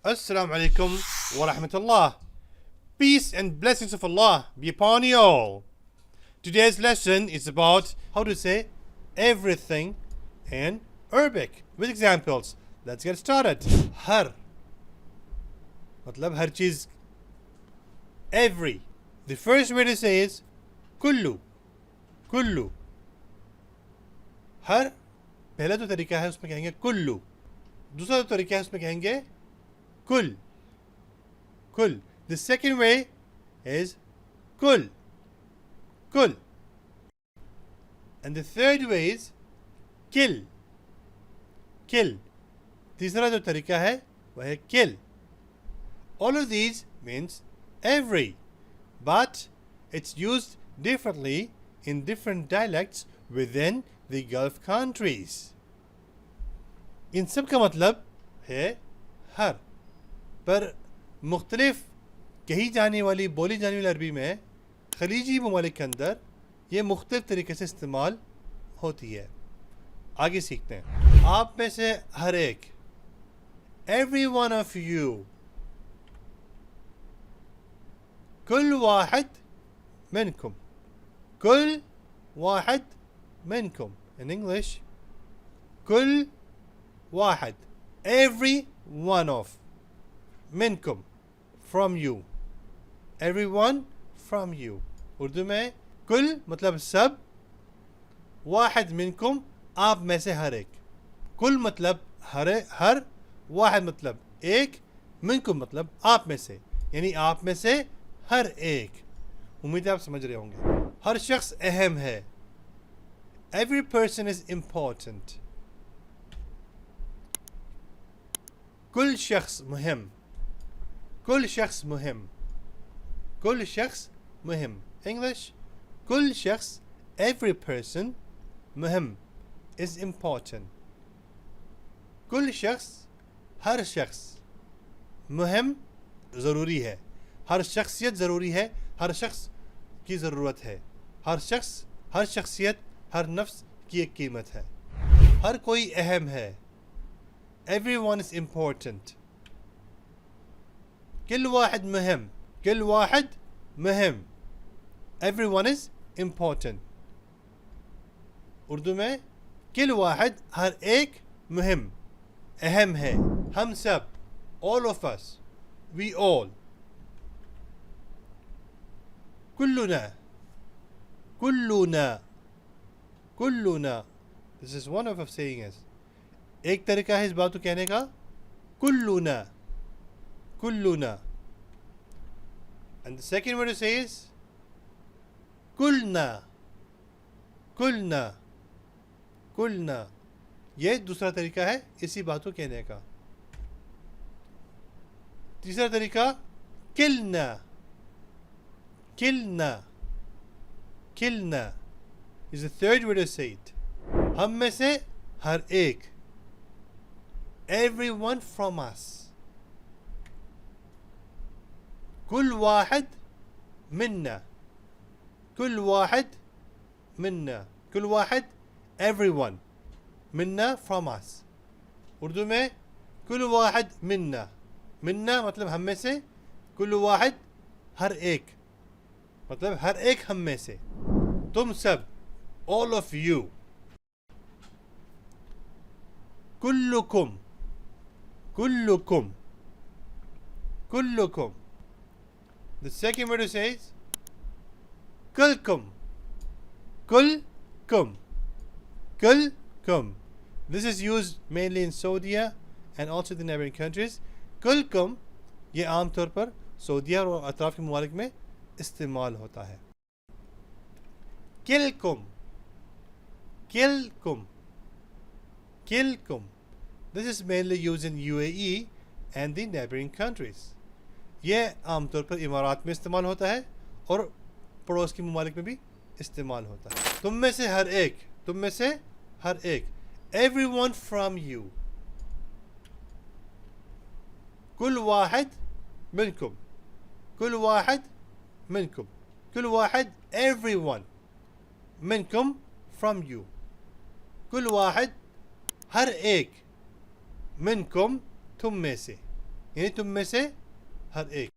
Assalamu alaikum wa rahmatullah. Peace and blessings of Allah be upon you all. Today's lesson is about how to say everything in Arabic with examples. Let's get started. Har मतलब हर चीज. Every. The first way to say is kullu. Kullu. हर पहला जो तरीका है उसमें कहेंगे कुल्लू. दूसरा जो तरीका है उसमें कहेंगे कुल. कुल. The second way is kul. Kul. And the third way is kill. Kill. तीसरा जो तरीका है वह है kill. All of these means every, but it's used differently in different dialects within the Gulf countries. इन सब का मतलब है हर, पर मुख्तलिफ कही जाने वाली बोली जाने वाली अरबी में खलीजी ममालिक के अंदर ये मुख्तलिफ तरीके से इस्तेमाल होती है. आगे सीखते हैं. आप में से हर एक, every one of you, कुल वाहिद मिनकुम. कुल वाहिद मिनकुम. In English, कुल वाहिद, every one of, मिनकुम, from you, everyone from you. Urdu में कुल मतलब सब, वाहिद मिनकुम आप में से हर एक. कुल मतलब हर, वाहिद मतलब एक, मिनकुम मतलब आप में से, यानी आप में से हर एक. उम्मीद है आप समझ रहे होंगे. हर शख्स अहम है. Every person is important. कुल शख्स मुहिम. कुल शख्स मुहिम. कुल शख्स मुहिम. English, कुल शख्स, every person, मुहिम is important. कुल शख्स, हर शख्स, मुहिम ज़रूरी है. हर शख्सियत ज़रूरी है. हर शख्स की ज़रूरत है. हर शख्स, हर शख्सियत, हर नफ्स की एक कीमत है. हर कोई अहम है. Everyone is important. كل واحد مهم. كل واحد مهم. Everyone is important. उर्दू में किल वाहिद हर एक मुहिम, अहम है. हम सब, all of us, we all. कुल्लुना. कुल्लुना. कुल्लुना. This is one of saying is. एक तरीका है इस बात को कहने का, कुल्लुना. कुल्लुना. And the second word to say is कुलना. कुलना. कुलना. ये दूसरा तरीका है इसी बात को कहने का. तीसरा तरीका किलना. किलना. किलना is the third way to say it. हम में से हर एक, everyone from us. كل واحد منا. كل واحد منا. كل واحد, everyone, منا from us. उर्दू में कुल वाहिद मिन्ना. मिन्ना मतलब हम में से, कुल वाहिद हर एक मतलब हर एक हम में से, तुम सब, all of you. कुल्लुकुम. कुल्लुकुम. कुल्लुकुम. The second word to say is kulkum. Kulkum. Kulkum. This is used mainly in Saudi and also the neighboring countries. Kulkum ये आम तौर पर सऊदीया और अतराफ के ममालिक में इस्तेमाल होता है. Kilkum. Kilkum. Kilkum. This is mainly used in UAE and the neighboring countries. ये आमतौर पर इमारात में इस्तेमाल होता है और पड़ोस के ममालिक में भी इस्तेमाल होता है. तुम में से हर एक. तुम में से हर एक. Everyone from you. कुल वाहिद मिनकुम. कुल वाहिद मिनकुम. कुल वाहिद, everyone, मिनकुम from you. कुल वाहिद हर एक, मिनकुम तुम में से. यानी तुम में से हर एक।